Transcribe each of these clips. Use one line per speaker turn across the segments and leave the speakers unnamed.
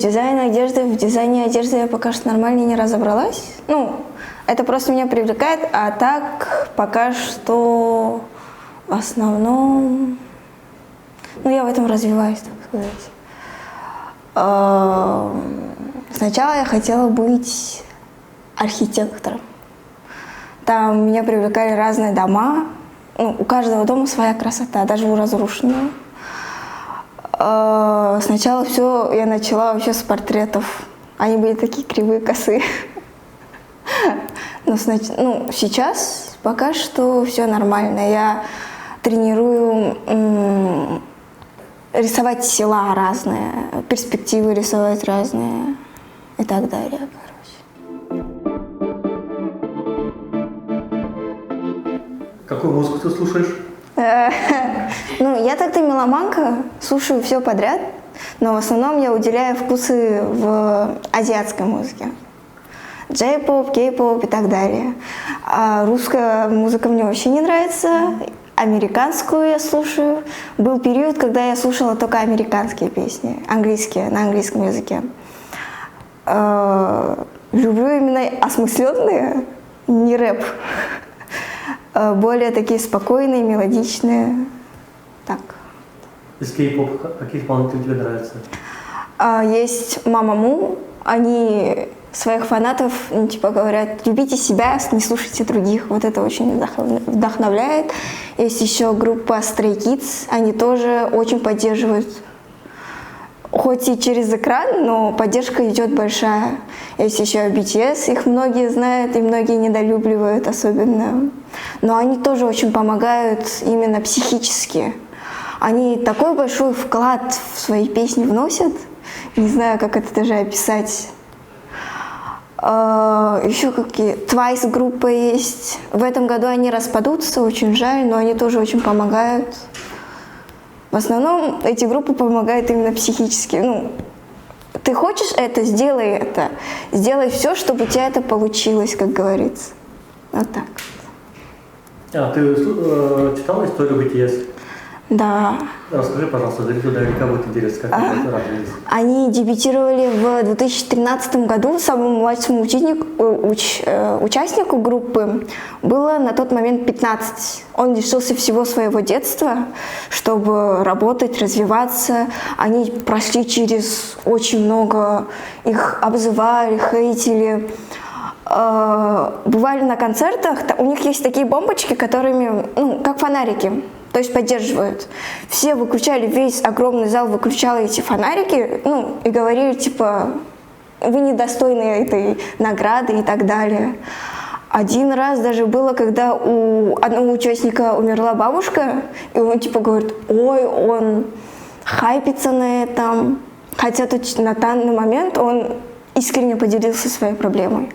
в дизайне одежды я пока что нормально не разобралась. Ну, это просто меня привлекает, а так пока что в основном, ну, я в этом развиваюсь, так сказать. Сначала я хотела быть архитектором. Там меня привлекали разные дома. Ну, у каждого дома своя красота, даже у разрушенного. Сначала все я начала вообще с портретов. Они были такие кривые, косые. Но сейчас пока что все нормально. Я тренирую рисовать села разные, перспективы рисовать разные и так далее, короче.
Какую музыку ты слушаешь?
Ну, я так-то меломанка, слушаю все подряд, но в основном я уделяю вкусы в азиатской музыке. Джей-поп, кей-поп и так далее. А русская музыка мне вообще не нравится. Американскую я слушаю. Был период, когда я слушала только американские песни, английские, на английском языке. Люблю именно осмысленные, не рэп. Более такие спокойные, мелодичные. Так.
Из кей-поп какие исполнители тебе нравятся?
Есть Мамаму. Они своих фанатов, типа, говорят: любите себя, не слушайте других. Вот это очень вдохновляет. Есть еще группа Stray Kids. Они тоже очень поддерживают. Хоть и через экран, но поддержка идет большая. Есть еще BTS, их многие знают и многие недолюбливают особенно. Но они тоже очень помогают именно психически. Они такой большой вклад в свои песни вносят. Не знаю, как это даже описать. Еще какие Twice группа есть. В этом году они распадутся, очень жаль, но они тоже очень помогают. В основном эти группы помогают именно психически. Ну, ты хочешь это, сделай это. Сделай все, чтобы у тебя это получилось, как говорится. Вот так.
Ты читала историю BTS?
Да.
Расскажи, пожалуйста, зрителю наверняка будет интересно, как они развились.
Они дебютировали в 2013 году. Самому младшему участнику группы было на тот момент 15. Он лишился всего своего детства, чтобы работать, развиваться. Они прошли через очень много, их обзывали, хейтили. Бывали на концертах, у них есть такие бомбочки, которыми, ну, как фонарики. То есть поддерживают. Все выключали, весь огромный зал выключал эти фонарики, ну, и говорили, типа, вы недостойны этой награды и так далее. Один раз даже было, когда у одного участника умерла бабушка, и он, типа, говорит: ой, он хайпится на этом. Хотя тут на данный момент он искренне поделился своей проблемой.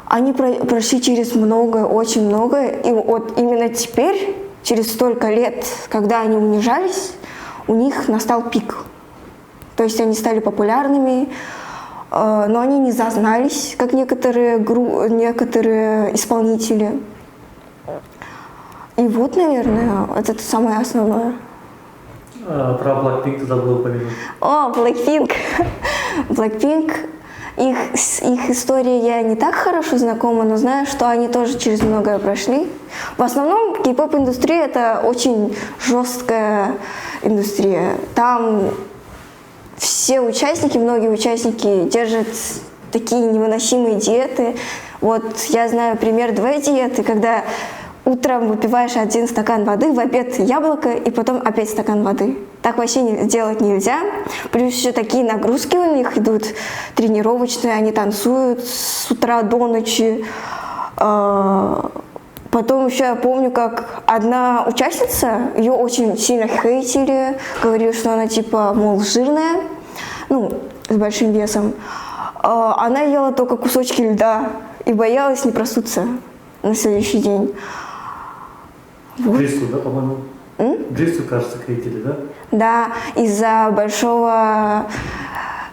Они прошли через многое, очень многое, и вот именно теперь, через столько лет, когда они унижались, у них настал пик. То есть они стали популярными, но они не зазнались, как некоторые исполнители. И вот, наверное, это самое основное.
Про Blackpink ты забыла упомянуть.
О, Blackpink. Blackpink. Их история я не так хорошо знакома, но знаю, что они тоже через многое прошли. В основном кей-поп-индустрия — это очень жесткая индустрия. Там все участники, многие участники держат такие невыносимые диеты. Вот я знаю пример 2 диеты, когда утром выпиваешь 1 стакан воды, в обед яблоко и потом опять стакан воды. Так вообще делать нельзя. Плюс еще такие нагрузки у них идут тренировочные, они танцуют с утра до ночи. Потом еще я помню, как одна участница, ее очень сильно хейтили, говорили, что она типа, мол, жирная, ну, с большим весом. Она ела только кусочки льда и боялась не проснуться на следующий день. Вот.
Джису, да, по-моему? Джису, кажется, хейтили, да?
Да, из-за большого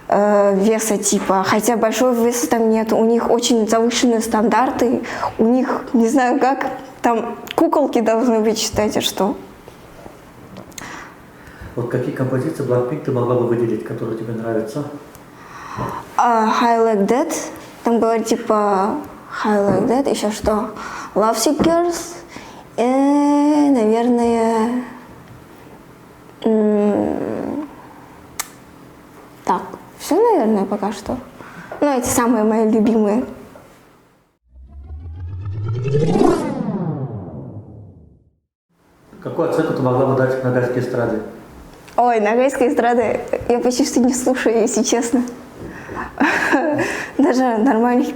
веса типа. Хотя большого веса там нет. У них очень завышенные стандарты. У них, не знаю как, там куколки должны быть, считайте, что.
Вот какие композиции Blackpink ты могла бы выделить, которые тебе нравятся?
High Like That. Там говорит типа High Like That, еще что? Love Sick Girls. И, наверное... Так, все, наверное, пока что. Ну, эти самые мои любимые.
Какую оценку ты могла бы дать нагайской эстраде?
Ой, нагайской эстрады я почти что не слушаю, если честно. Даже нормальных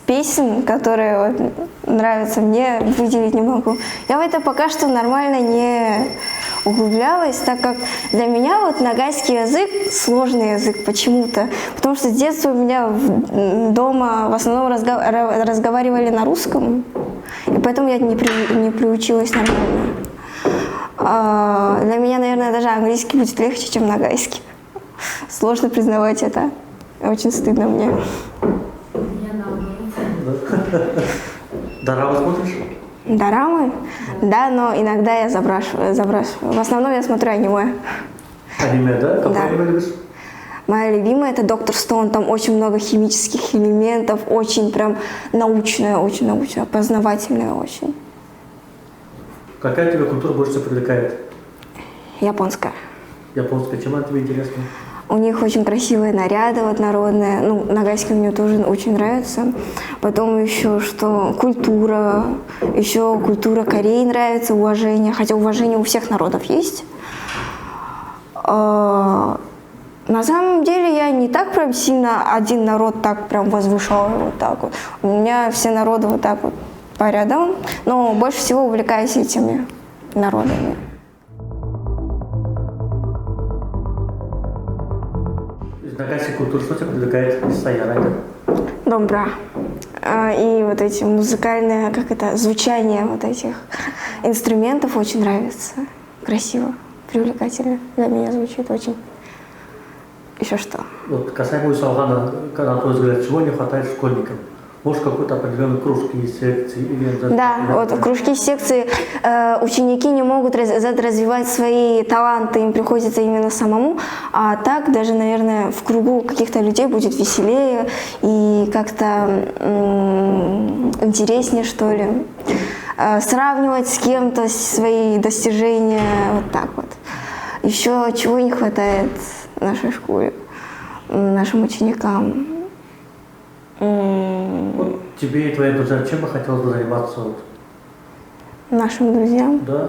песен, которые вот нравятся мне, выделить не могу. Я в это пока что нормально не углублялась, так как для меня вот нагайский язык сложный язык почему-то. Потому что с детства у меня дома в основном разговаривали на русском, и поэтому я не приучилась нормально. Для меня, наверное, даже английский будет легче, чем нагайский. Сложно признавать это. Очень стыдно мне.
Я наоборот.
Дорамы смотришь?
Дорамы? Да, но иногда я забрасываю. В основном я смотрю аниме.
Аниме, да? Какое
Да.
аниме любишь?
Моя любимая — это Доктор Стоун. Там очень много химических элементов, очень прям научная, познавательная очень.
Какая тебя культура больше всего привлекает?
Японская.
Японская. Чем она тебе интересна?
У них очень красивые наряды вот народные. Ну, нагайский мне тоже очень нравится. Потом еще что культура. Еще культура Кореи нравится, уважение. Хотя уважение у всех народов есть. На самом деле я не так прям сильно один народ так прям возвышаю вот так вот. У меня все народы вот так вот по рядам. Но больше всего увлекаюсь этими народами.
Из нагайской культуры что тебя привлекает из Саярайда?
Домбра. И вот эти музыкальные, звучание вот этих инструментов очень нравится. Красиво, привлекательно. Для меня звучит очень. Еще что?
Вот касаемо Усалгана, на твой взгляд, чего не хватает школьникам? Может, какой-то определенной кружки, секции или...
Да, вот в кружки, секции ученики не могут развивать свои таланты, им приходится именно самому. А так даже, наверное, в кругу каких-то людей будет веселее и как-то интереснее, что ли. Сравнивать с кем-то свои достижения, вот так вот. Еще чего не хватает нашей школе, нашим ученикам.
Вот тебе и твоим друзьям чем бы хотелось бы заниматься? Вот?
Нашим друзьям.
Да?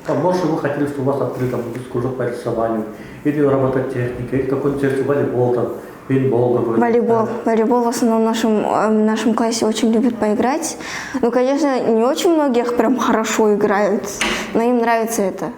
А может, вы хотели, чтобы у вас открыли там кружок по рисованию, или робототехника, или какой-нибудь волейбол, там, пейнтбол какой-то?
Волейбол. Волейбол в основном в нашем классе очень любят поиграть. Ну, конечно, не очень многих прям хорошо играют, но им нравится это.